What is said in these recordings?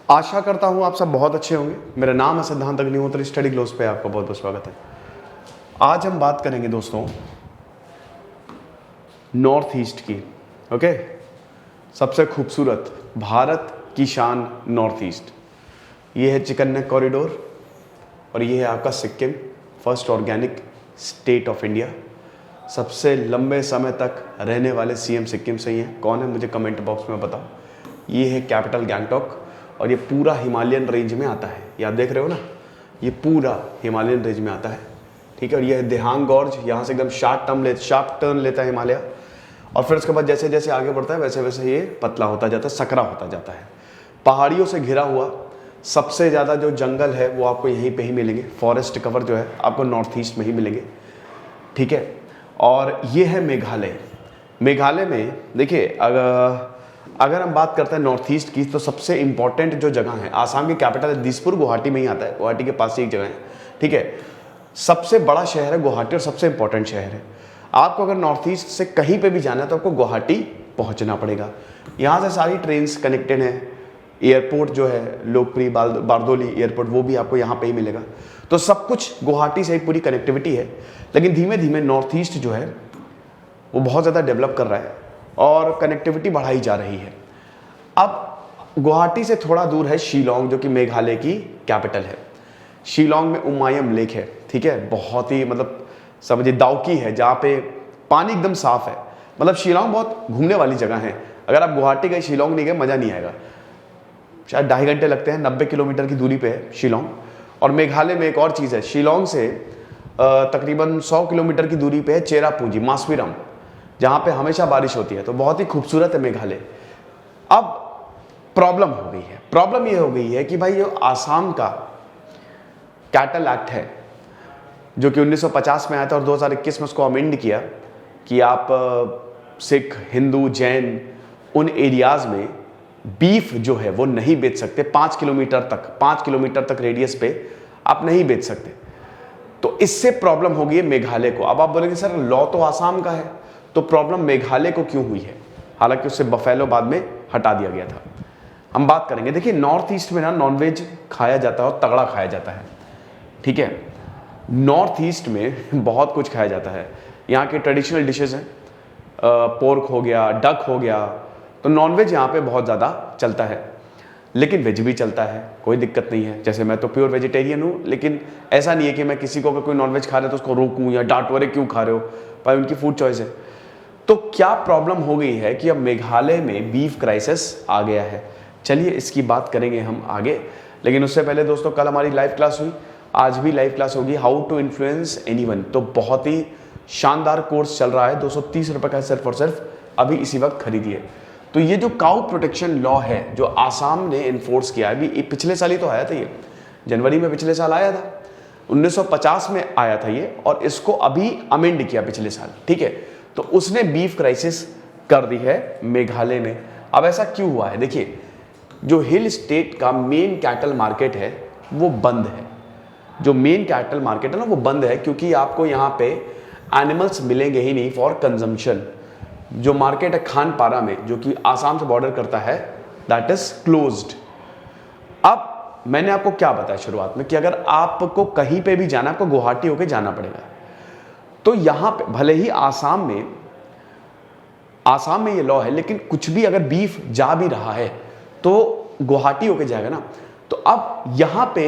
आशा करता हूँ आप सब बहुत अच्छे होंगे। मेरा नाम है सिद्धांत अग्निहोत्री, स्टडी ग्लोस पे आपका बहुत बहुत स्वागत है। आज हम बात करेंगे दोस्तों नॉर्थ ईस्ट की। ओके, सबसे खूबसूरत भारत की शान नॉर्थ ईस्ट। ये है चिकन नेक कॉरिडोर और ये है आपका Sikkim, first organic state of India. सबसे लंबे समय तक रहने वाले सीएम सिक्किम से ही हैं। कौन है मुझे कमेंट बॉक्स में बताओ। ये है कैपिटल गैंगटॉक और ये पूरा हिमालयन रेंज में आता है। ये आप देख रहे हो ना, ये पूरा हिमालयन रेंज में आता है। ठीक है, और ये है देहांग गॉर्ज। यहाँ से एकदम शार्प टर्न लेता है हिमालय, और फिर उसके बाद जैसे जैसे आगे बढ़ता है वैसे वैसे ये पतला होता जाता है, सकरा होता जाता है। पहाड़ियों से घिरा हुआ सबसे ज़्यादा जो जंगल है वो आपको यहीं पे ही मिलेंगे। फॉरेस्ट कवर जो है आपको नॉर्थ ईस्ट में ही मिलेंगे। ठीक है, और ये है मेघालय। मेघालय में देखिए, अगर हम बात करते हैं नॉर्थ ईस्ट की, तो सबसे इंपॉर्टेंट जो जगह है, आसाम की कैपिटल है दिसपुर, गुवाहाटी में ही आता है। गुवाहाटी के पास ही एक जगह है। ठीक है, सबसे बड़ा शहर है गुवाहाटी और सबसे इंपॉर्टेंट शहर है। आपको अगर नॉर्थ ईस्ट से कहीं पे भी जाना है तो आपको गुवाहाटी पहुंचना पड़ेगा। यहाँ से सारी ट्रेन्स कनेक्टेड हैं। एयरपोर्ट जो है लोकप्रिय बारदोली एयरपोर्ट, वो भी आपको यहाँ पे ही मिलेगा। तो सब कुछ गुवाहाटी से ही पूरी कनेक्टिविटी है। लेकिन धीमे धीमे नॉर्थ ईस्ट जो है वो बहुत ज़्यादा डेवलप कर रहा है और कनेक्टिविटी बढ़ाई जा रही है। अब गुवाहाटी से थोड़ा दूर है शिलोंग, जो कि मेघालय की कैपिटल है। शिलोंग में उमायम लेक है। ठीक है, बहुत ही मतलब समझिए दाउकी है, जहाँ पे पानी एकदम साफ है। मतलब शिलोंग बहुत घूमने वाली जगह है। अगर आप गुवाहाटी गए शिलोंग नहीं गए, मज़ा नहीं आएगा। शायद 2.5 घंटे लगते हैं। 90 किलोमीटर की दूरी पे है शिलोंग। और मेघालय में एक और चीज़ है, शिलोंग से तकरीबन 100 किलोमीटर की दूरी पे है चेरापूंजी मासवीरम, जहाँ पे हमेशा बारिश होती है। तो बहुत ही खूबसूरत है मेघालय। अब प्रॉब्लम हो गई है, प्रॉब्लम ये हो गई है कि भाई ये आसाम का कैटल एक्ट है, जो कि 1950 में आया था और 2021 में उसको अमेंड किया कि आप सिख, हिंदू, जैन उन एरियाज में बीफ जो है वो नहीं बेच सकते। 5 किलोमीटर तक रेडियस पे आप नहीं बेच सकते। तो इससे प्रॉब्लम हो गई है मेघालय को। अब आप बोलेंगे सर लॉ तो आसाम का है, तो प्रॉब्लम मेघालय को क्यों हुई है? हालांकि उससे बफेलो बाद में हटा दिया गया था। हम बात करेंगे। देखिए, नॉर्थ ईस्ट में ना नॉनवेज खाया जाता है और तगड़ा खाया जाता है। ठीक है, नॉर्थ ईस्ट में बहुत कुछ खाया जाता है। यहाँ के ट्रेडिशनल डिशेज हैं, पोर्क हो गया, डक हो गया। तो नॉनवेज यहाँ पे बहुत ज़्यादा चलता है, लेकिन वेज भी चलता है, कोई दिक्कत नहीं है। जैसे मैं तो प्योर वेजिटेरियन हूँ, लेकिन ऐसा नहीं है कि मैं किसी को अगर कोई नॉनवेज खा रहे है तो उसको रोकूँ या डांटूं, अरे क्यों खा रहे हो, भाई उनकी फूड चॉइस है। तो क्या प्रॉब्लम हो गई है कि अब मेघालय में बीफ क्राइसिस आ गया है। चलिए इसकी बात करेंगे हम आगे, लेकिन उससे पहले दोस्तों कल हमारी लाइव क्लास हुई, आज भी लाइव क्लास होगी, हाउ टू इन्फ्लुएंस एनीवन। तो बहुत ही शानदार कोर्स चल रहा है, 230 रुपये का सिर्फ और सिर्फ अभी इसी वक्त खरीदिए। तो ये जो काउ प्रोटेक्शन लॉ है जो आसाम ने इन्फोर्स किया है, अभी पिछले साल ही तो आया था, ये जनवरी में पिछले साल आया था, 1950 में आया था ये, और इसको अभी अमेंड किया पिछले साल। ठीक है, तो उसने बीफ क्राइसिस कर दी है मेघालय में। अब ऐसा क्यों हुआ है? देखिए, जो हिल स्टेट का मेन कैटल मार्केट है वो बंद है। जो मेन कैटल मार्केट है ना वो बंद है, क्योंकि आपको यहाँ पे एनिमल्स मिलेंगे ही नहीं फॉर कंजम्पशन। जो मार्केट है खानपारा में, जो कि आसाम से बॉर्डर करता है, दैट इज क्लोज्ड। अब मैंने आपको क्या बताया शुरुआत में कि अगर आपको कहीं पे भी जाना, आपको गुवाहाटी होके जाना पड़ेगा। तो यहाँ पे भले ही आसाम में ये लॉ है, लेकिन कुछ भी अगर बीफ जा भी रहा है तो गुवाहाटी होके जाएगा ना। तो अब यहाँ पे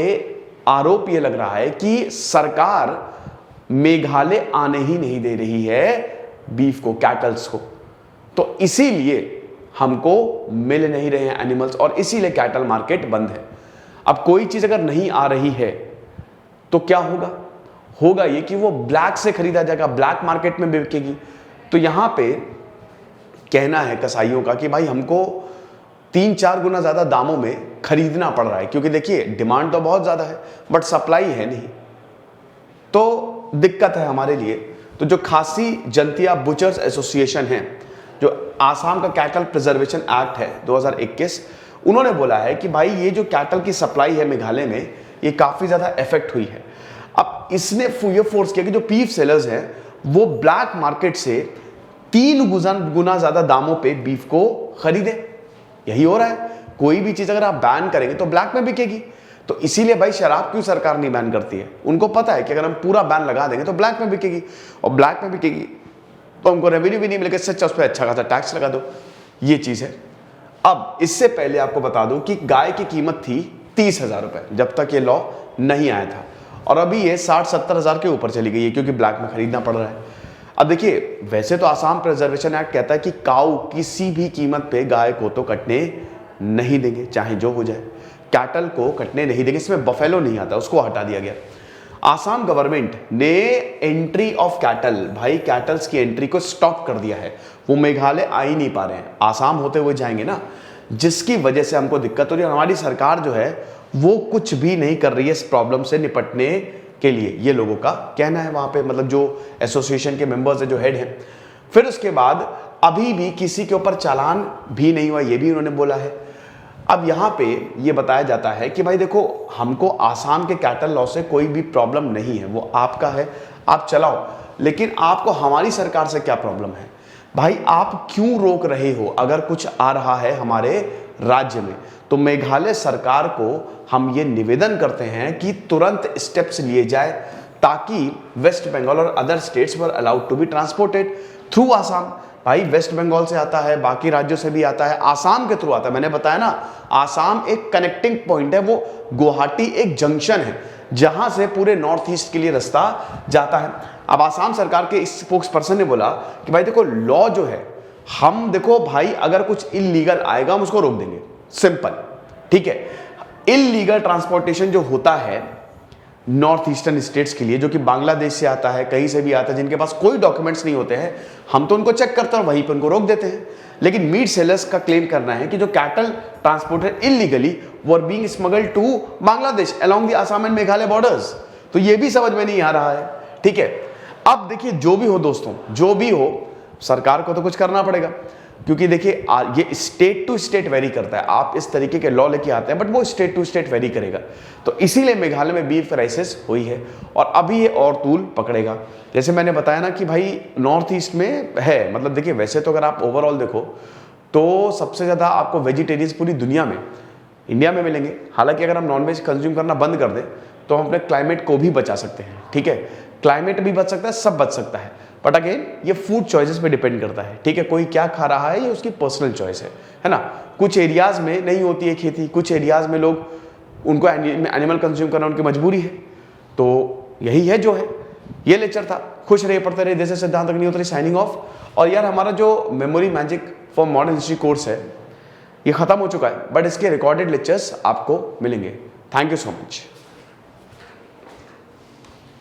आरोप ये लग रहा है कि सरकार मेघालय आने ही नहीं दे रही है बीफ को, कैटल्स को। तो इसीलिए हमको मिल नहीं रहे हैं एनिमल्स, और इसीलिए कैटल मार्केट बंद है। अब कोई चीज अगर नहीं आ रही है तो क्या होगा ये कि वो ब्लैक से खरीदा जाएगा, ब्लैक मार्केट में बिकेगी। तो यहां पे कहना है कसाईयों का कि भाई हमको 3-4 गुना ज्यादा दामों में खरीदना पड़ रहा है, क्योंकि देखिए डिमांड तो बहुत ज्यादा है बट सप्लाई है नहीं, तो दिक्कत है हमारे लिए। तो जो खासी जंतिया बुचर्स एसोसिएशन है, जो आसाम का कैटल प्रिजर्वेशन एक्ट है 2021, उन्होंने बोला है कि भाई ये जो कैटल की सप्लाई है मेघालय में, ये काफी ज्यादा इफेक्ट हुई है। अब इसने ये फोर्स किया कि जो बीफ सेलर्स हैं वो ब्लैक मार्केट से 3 गुना ज्यादा दामों पे बीफ को खरीदे। यही हो रहा है। कोई भी चीज अगर आप बैन करेंगे तो ब्लैक में बिकेगी। तो इसीलिए भाई शराब क्यों सरकार नहीं बैन करती है, उनको पता है कि अगर हम पूरा बैन लगा देंगे तो ब्लैक में बिकेगी, और ब्लैक में बिकेगी तो हमको रेवेन्यू भी नहीं मिलेगा, इससे अच्छा उस पर अच्छा खासा टैक्स लगा दो, ये चीज है। अब इससे पहले आपको बता दूं कि गाय की कीमत थी 30,000 रुपए जब तक ये लॉ नहीं आया था, और अभी ये 60-70 हजार के ऊपर चली गई है क्योंकि ब्लैक में खरीदना पड़ रहा है। अब देखिए, वैसे तो आसाम प्रिजर्वेशन एक्ट कहता है कि काऊ किसी भी कीमत पे गाय को तो कटने नहीं देंगे, चाहे जो हो जाए, कैटल को कटने नहीं देंगे, इसमें बफेलो नहीं आता, उसको हटा दिया गया। आसाम गवर्नमेंट ने एंट्री ऑफ कैटल, भाई कैटल्स की एंट्री को स्टॉप कर दिया है, वो मेघालय आ ही नहीं पा रहे हैं, आसाम होते हुए जाएंगे ना, जिसकी वजह से हमको दिक्कत हो रही है। हमारी सरकार जो है वो कुछ भी नहीं कर रही है इस प्रॉब्लम से निपटने के लिए, ये लोगों का कहना है वहां पे, मतलब जो एसोसिएशन के मेंबर्स है, जो हेड हैं। फिर उसके बाद अभी भी किसी के ऊपर चालान भी नहीं हुआ, ये भी उन्होंने बोला है। अब यहाँ पे ये बताया जाता है कि भाई देखो, हमको आसाम के कैटल लॉ से कोई भी प्रॉब्लम नहीं है, वो आपका है, आप चलाओ, लेकिन आपको हमारी सरकार से क्या प्रॉब्लम है भाई, आप क्यों रोक रहे हो? अगर कुछ आ रहा है हमारे राज्य में तो मेघालय सरकार को हम ये निवेदन करते हैं कि तुरंत स्टेप्स लिए जाए ताकि वेस्ट बंगाल और other states were allowed to be transported through Assam. भाई वेस्ट बंगाल से आता है, बाकी राज्यों से भी आता है, आसाम के थ्रू आता है। मैंने बताया ना, आसाम एक कनेक्टिंग पॉइंट है, वो गुवाहाटी एक जंक्शन है जहां से पूरे नॉर्थ ईस्ट के लिए रास्ता जाता है। अब आसाम सरकार के इस स्पोक्स पर्सन ने बोला कि भाई देखो, लॉ जो है, हम देखो भाई, अगर कुछ इलीगल आएगा हम उसको रोक देंगे, सिंपल, ठीक है। इलीगल ट्रांसपोर्टेशन जो होता है नॉर्थ ईस्टर्न स्टेट्स के लिए, जो कि बांग्लादेश से आता है, कहीं से भी आता है, जिनके पास कोई डॉक्यूमेंट्स नहीं होते हैं, हम तो उनको चेक करते हैं, वहीं पर उनको रोक देते हैं। लेकिन मीट सेलर्स का क्लेम करना है कि जो cattle transported illegally were being smuggled to Bangladesh along the Assam and Meghalaya borders. तो ये भी समझ में नहीं आ रहा है, ठीक है। अब देखिए, जो भी हो दोस्तों, जो भी हो, सरकार को तो कुछ करना पड़ेगा, क्योंकि देखिए ये स्टेट टू स्टेट वेरी करता है। आप इस तरीके के लॉ लेके आते हैं, बट वो स्टेट टू स्टेट वेरी करेगा। तो इसीलिए मेघालय में बीफ क्राइसिस हुई है, और अभी ये और तूल पकड़ेगा। जैसे मैंने बताया ना कि भाई नॉर्थ ईस्ट में है, मतलब देखिए, वैसे तो अगर आप ओवरऑल देखो तो सबसे ज़्यादा आपको वेजिटेरियंस पूरी दुनिया में इंडिया में मिलेंगे। हालांकि अगर हम नॉनवेज कंज्यूम करना बंद कर दें तो हम अपने क्लाइमेट को भी बचा सकते हैं, ठीक है। क्लाइमेट भी बच सकता है, सब बच सकता है, बट अगेन ये फूड चॉइसेस पे डिपेंड करता है, ठीक है। कोई क्या खा रहा है ये उसकी पर्सनल चॉइस है ना। कुछ एरियाज में नहीं होती है खेती, कुछ एरियाज में लोग, उनको एनिमल कंज्यूम करना उनकी मजबूरी है। तो यही है जो है। ये लेक्चर था। खुश रहिए, पढ़ते रहिए। जैसे सिद्धांत अग्निहोत्री साइनिंग ऑफ। और यार, हमारा जो memory magic for modern history course है ये खत्म हो चुका है, बट इसके रिकॉर्डेड लेक्चर्स आपको मिलेंगे। Thank you so much.